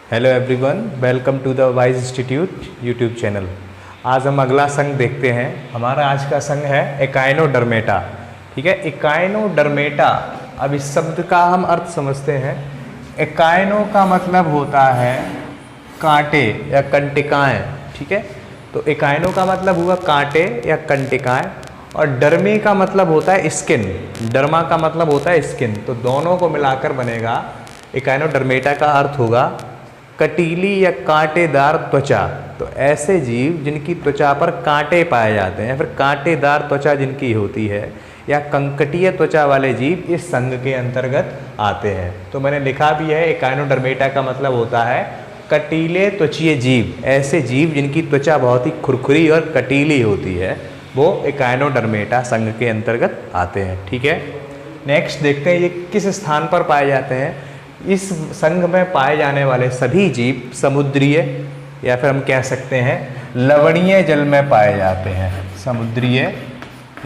Hello everyone, welcome to the Wise Institute YouTube channel. आज हम अगला संघ देखते हैं। हमारा आज का संघ है एकाइनोडर्मेटा। ठीक है, एकाइनोडर्मेटा। अब इस शब्द का हम अर्थ समझते हैं। एकाइनो का मतलब होता है कांटे या कंटिकाएं। ठीक है, तो एकाइनो का मतलब हुआ कांटे या कंटिकाएं, और डर्मे का मतलब होता है स्किन। डर्मा का मतलब होता है स्किन। तो दोनों को मिलाकर बनेगा एकाइनोडर्मेटा का अर्थ होगा कटीली या कांटेदार त्वचा। तो ऐसे जीव जिनकी त्वचा पर कांटे पाए जाते हैं, फिर कांटेदार त्वचा जिनकी होती है, या कंकटीय त्वचा वाले जीव इस संघ के अंतर्गत आते हैं। तो मैंने लिखा भी है, एकाइनोडर्मेटा का मतलब होता है कटीले त्वचीय जीव। ऐसे जीव जिनकी त्वचा बहुत ही खुरखुरी और कटीली होती है, वो एकाइनोडर्मेटा संघ के अंतर्गत आते हैं। ठीक है, नेक्स्ट देखते हैं ये किस स्थान पर पाए जाते हैं। इस संघ में पाए जाने वाले सभी जीव समुद्रीय या फिर हम कह सकते हैं लवणीय जल में पाए जाते हैं। समुद्रीय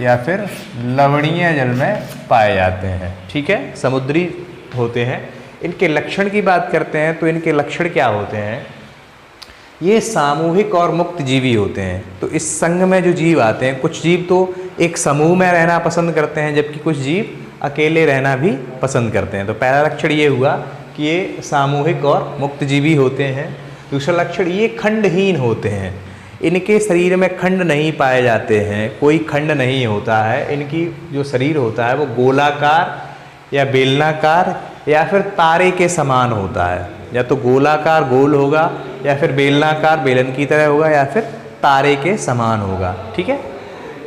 या फिर लवणीय जल में पाए जाते हैं। ठीक है, समुद्री होते हैं। इनके लक्षण की बात करते हैं तो इनके लक्षण क्या होते हैं। ये सामूहिक और मुक्त जीवी होते हैं। तो इस संघ में जो जीव आते हैं, कुछ जीव तो एक समूह में रहना पसंद करते हैं, जबकि कुछ जीव अकेले रहना भी पसंद करते हैं। तो पहला लक्षण ये हुआ कि ये सामूहिक और मुक्त जीवी होते हैं। दूसरा लक्षण, ये खंडहीन होते हैं। इनके शरीर में खंड नहीं पाए जाते हैं, कोई खंड नहीं होता है। इनकी जो शरीर होता है वो गोलाकार या बेलनाकार या फिर तारे के समान होता है। या तो गोलाकार गोल होगा, या फिर बेलनाकार बेलन की तरह होगा, या फिर तारे के समान होगा। ठीक है,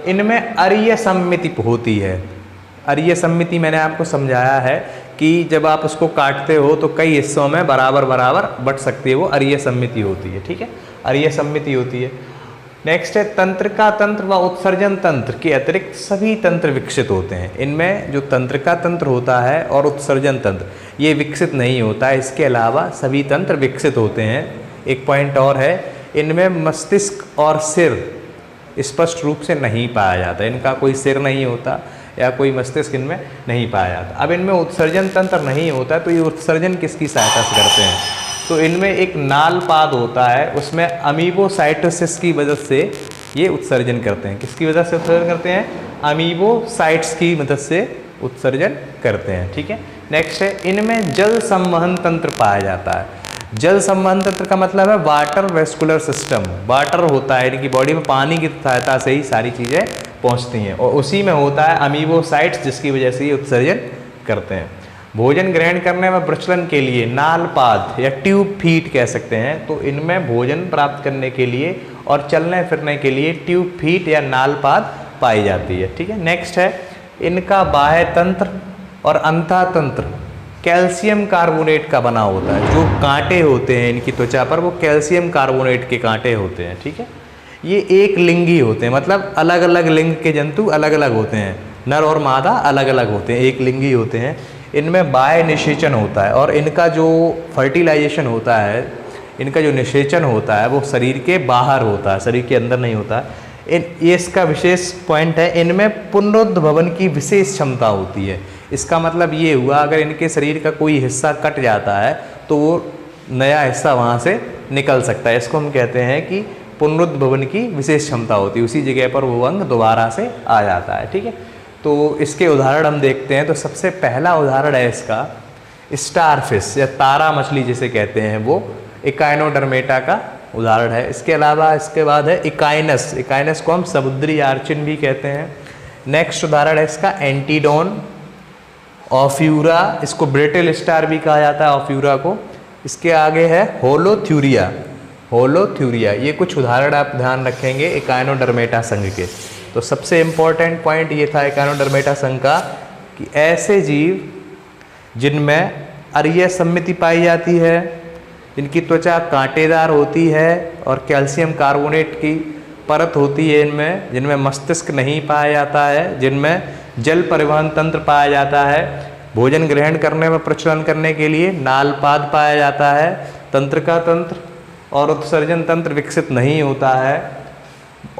इनमें अरीय सममिति होती है। अरीय सममिति मैंने आपको समझाया है कि जब आप उसको काटते हो तो कई हिस्सों में बराबर बराबर बट सकती है, वो अरीय सममिति होती है। ठीक है, अरीय सममिति होती है। नेक्स्ट है तंत्रिका तंत्र व उत्सर्जन तंत्र के अतिरिक्त सभी तंत्र विकसित होते हैं। इनमें जो तंत्रिका तंत्र होता है और उत्सर्जन तंत्र, ये विकसित नहीं होता है। इसके अलावा सभी तंत्र विकसित होते हैं। एक पॉइंट और है, इनमें मस्तिष्क और सिर स्पष्ट रूप से नहीं पाया जाता। इनका कोई सिर नहीं होता या कोई मस्तिष्क इनमें नहीं पाया जाता। अब इनमें उत्सर्जन तंत्र नहीं होता, तो ये उत्सर्जन किसकी सहायता से करते हैं। तो इनमें एक नाल पाद होता है, उसमें अमीबोसाइटोसिस की वजह से ये उत्सर्जन करते हैं। किसकी वजह से उत्सर्जन करते हैं? अमीबोसाइट्स की मदद से उत्सर्जन करते हैं। ठीक है, नेक्स्ट है इनमें जल संवहन तंत्र पाया जाता है। जल संवहन तंत्र का मतलब है वाटर वेस्कुलर सिस्टम। वाटर होता है, इनकी बॉडी में पानी की सहायता से ही सारी चीज़ें पहुंचती हैं, और उसी में होता है अमीबोसाइट्स, जिसकी वजह से ये उत्सर्जन करते हैं। भोजन ग्रहण करने में प्रचलन के लिए नालपाद या ट्यूब फीट कह सकते हैं। तो इनमें भोजन प्राप्त करने के लिए और चलने फिरने के लिए ट्यूब फीट या नालपाद पाई जाती है। ठीक है, नेक्स्ट है इनका बाह्य तंत्र और अंतःतंत्र कैल्शियम कार्बोनेट का बना होता है। जो कांटे होते हैं इनकी त्वचा पर, वो कैल्शियम कार्बोनेट के कांटे होते हैं। ठीक है, ये एक लिंगी होते हैं, मतलब अलग अलग लिंग के जंतु अलग अलग होते हैं। नर और मादा अलग अलग होते हैं, एक लिंगी होते हैं। इनमें बाह्य निषेचन होता है, और इनका जो फर्टिलाइजेशन होता है, इनका जो निषेचन होता है वो शरीर के बाहर होता है, शरीर के अंदर नहीं होता। ये इसका विशेष पॉइंट है, इनमें पुनरुद्भवन की विशेष क्षमता होती है। इसका मतलब ये हुआ, अगर इनके शरीर का कोई हिस्सा कट जाता है तो वो नया हिस्सा वहाँ से निकल सकता है। इसको हम कहते हैं कि पुनरुद्भवन की विशेष क्षमता होती है, उसी जगह पर वो अंग दोबारा से आ जाता है। ठीक है, तो इसके उदाहरण हम देखते हैं। तो सबसे पहला उदाहरण है इसका स्टारफिश या तारा मछली जिसे कहते हैं, वो एकाइनोडर्मेटा का उदाहरण है। इसके अलावा इसके बाद है इकाइनस। इकाइनस को हम समुद्री आर्चिन भी कहते हैं। नेक्स्ट उदाहरण है इसका एंटीडोन। ऑफ्यूरा, इसको ब्रिटल स्टार भी कहा जाता है, ऑफ्यूरा को। इसके आगे है होलोथ्यूरिया। होलोथ्यूरिया, ये कुछ उदाहरण आप ध्यान रखेंगे एकाइनोडर्मेटा संघ के। तो सबसे इम्पोर्टेंट पॉइंट ये था एकाइनोडर्मेटा संघ का कि ऐसे जीव जिनमें अरीय सममिति पाई जाती है, जिनकी त्वचा कांटेदार होती है और कैल्शियम कार्बोनेट की परत होती है इनमें, जिनमें मस्तिष्क नहीं पाया जाता है, जिनमें जल परिवहन तंत्र पाया जाता है, भोजन ग्रहण करने में प्रचलन करने के लिए नालपाद पाया जाता है, तंत्रिका तंत्र और उत्सर्जन तंत्र विकसित नहीं होता है,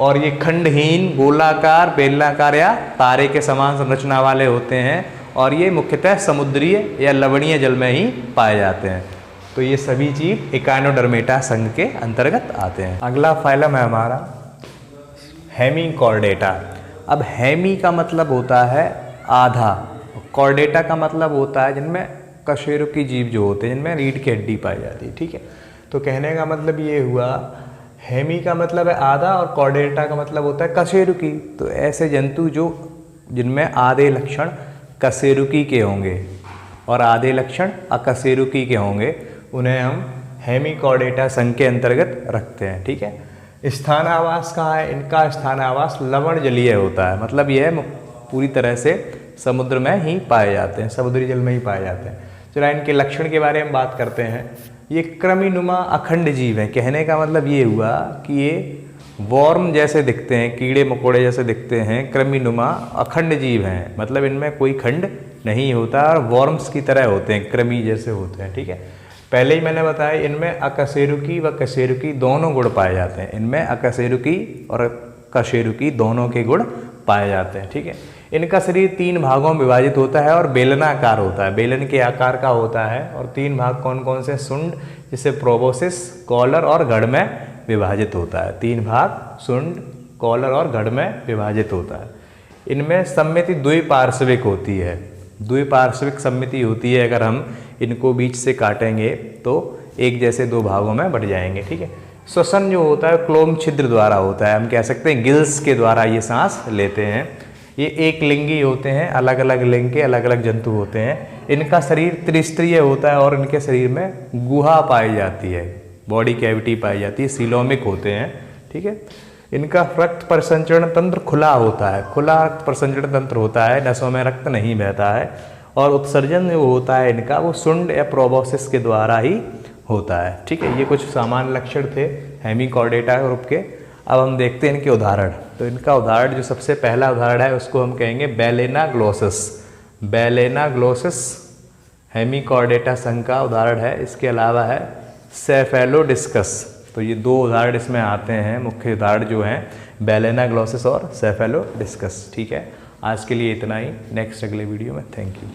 और ये खंडहीन, गोलाकार, बेलनाकार या तारे के समान संरचना वाले होते हैं, और ये मुख्यतः समुद्रीय या लवणीय जल में ही पाए जाते हैं। तो ये सभी जीव इकाइनोडर्मेटा संघ के अंतर्गत आते हैं। अगला फाइलम है हमारा हेमीकॉर्डेटा। अब हेमी का मतलब होता है आधा, कॉर्डेटा का मतलब होता है जिनमें कशेरुकी जीव जो होते हैं, जिनमें रीढ़ की हड्डी पाई जाती है। ठीक है, तो कहने का मतलब ये हुआ, हेमी का मतलब है आधा और कॉर्डेटा का मतलब होता है कशेरुकी। तो ऐसे जंतु जो जिनमें आधे लक्षण कशेरुकी के होंगे और आधे लक्षण अकशेरुकी के होंगे, उन्हें हम हेमीकॉर्डेटा संघ के अंतर्गत रखते हैं। ठीक है। स्थान आवास कहाँ है? इनका स्थान आवास लवण जलीय होता है, मतलब यह पूरी तरह से समुद्र में ही पाए जाते हैं, समुद्री जल में ही पाए जाते हैं। चलो इनके लक्षण के बारे में बात करते हैं। ये कृमिनुमा अखंड जीव हैं। कहने का मतलब ये हुआ कि ये वॉर्म जैसे दिखते हैं, कीड़े मकोड़े जैसे दिखते हैं, कृमिनुमा अखंड जीव हैं, मतलब इनमें कोई खंड नहीं होता और वॉर्म्स की तरह होते हैं, कृमि जैसे होते हैं। ठीक है, पहले ही मैंने बताया इनमें अकशेरुकी व कशेरुकी दोनों गुण पाए जाते हैं। इनमें अकशेरुकी और कशेरुकी दोनों के गुण पाए जाते हैं। ठीक है, इनका शरीर 3 भागों में विभाजित होता है और बेलनाकार होता है, बेलन के आकार का होता है। और 3 भाग कौन कौन से? सुंड, जिसे प्रोबोसिस, कॉलर और गढ़ में विभाजित होता है। 3 भाग सुंड, कॉलर और गढ़ में विभाजित होता है। इनमें सम्मिति द्विपार्श्विक होती है, द्विपार्श्विक सम्मिति होती है। अगर हम इनको बीच से काटेंगे तो एक जैसे 2 भागों में बढ़ जाएंगे। ठीक है, श्वसन जो होता है क्लोम छिद्र द्वारा होता है, हम कह सकते हैं गिल्स के द्वारा ये सांस लेते हैं। ये एक लिंगी होते हैं, अलग अलग लिंग के अलग अलग जंतु होते हैं। इनका शरीर त्रिस्तरीय होता है और इनके शरीर में गुहा पाई जाती है, बॉडी कैविटी पाई जाती है, सीलोमिक होते हैं। ठीक है, इनका रक्त परिसंचरण तंत्र खुला होता है, खुला रक्त परिसंचरण तंत्र होता है, नसों में रक्त नहीं बहता है। और उत्सर्जन जो होता है इनका वो सुंड या प्रोबोसिस के द्वारा ही होता है। ठीक है, ये कुछ सामान्य लक्षण थे हेमीकॉर्डेटा ग्रुप के। अब हम देखते हैं इनके उदाहरण। तो इनका उदाहरण जो सबसे पहला उदाहरण है उसको हम कहेंगे बेलेना ग्लोसस। बेलेना ग्लोसस हेमीकॉर्डेटा संघ का उदाहरण है। इसके अलावा है सेफेलोडिस्कस। तो ये 2 उदाहरण इसमें आते हैं, मुख्य उदाहरण जो हैं बेलेना ग्लोसस और सेफेलोडिस्कस। ठीक है, आज के लिए इतना ही। नेक्स्ट अगले वीडियो में। Thank you.